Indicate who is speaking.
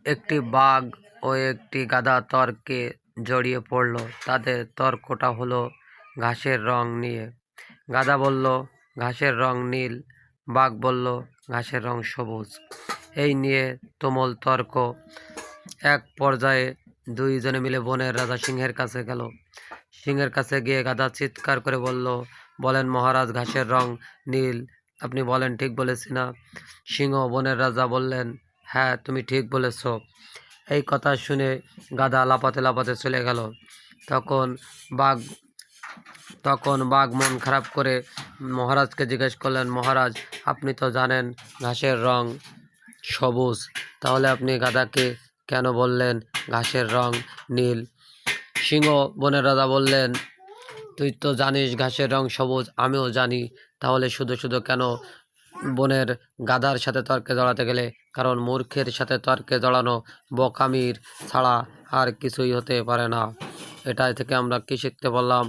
Speaker 1: একটি বাঘ ও একটি গাধা তর্কে জড়িয়ে পড়ল। তাদের তর্কটা হলো ঘাসের রং নিয়ে। গাধা বলল ঘাসের রং নীল, বাঘ বলল ঘাসের রং সবুজ। এই নিয়ে তুমুল তর্ক। এক পর্যায়ে দুইজনে মিলে বনের রাজা সিংহের কাছে গেল। সিংহের কাছে গিয়ে গাধা চিৎকার করে বলল, বলেন মহারাজ, ঘাসের রং নীল, আপনি বলেন ঠিক বলেছি না? সিংহ বনের রাজা বললেন, হ্যাঁ তুমি ঠিক বলেছ। এই কথা শুনে গাধা লাফাতে লাফাতে চলে গেল। তখন বাঘ বাঘ মন খারাপ করে মহারাজকে জিজ্ঞেস করলেন, মহারাজ আপনি তো জানেন ঘাসের রং সবুজ, তাহলে আপনি গাধাকে কেন বললেন ঘাসের রং নীল? সিংহ বনের রাজা বললেন, তুই তো জানিস ঘাসের রং সবুজ, আমিও জানি, তাহলে শুধু শুধু কেন বনের গাধার সাথে তর্কে জড়াতে গেলে? কারণ মূর্খের সাথে তর্কে জড়ানো বোকামির ছাড়া আর কিছুই হতে পারে না। এটাই থেকে আমরা কি শিখতে পারলাম?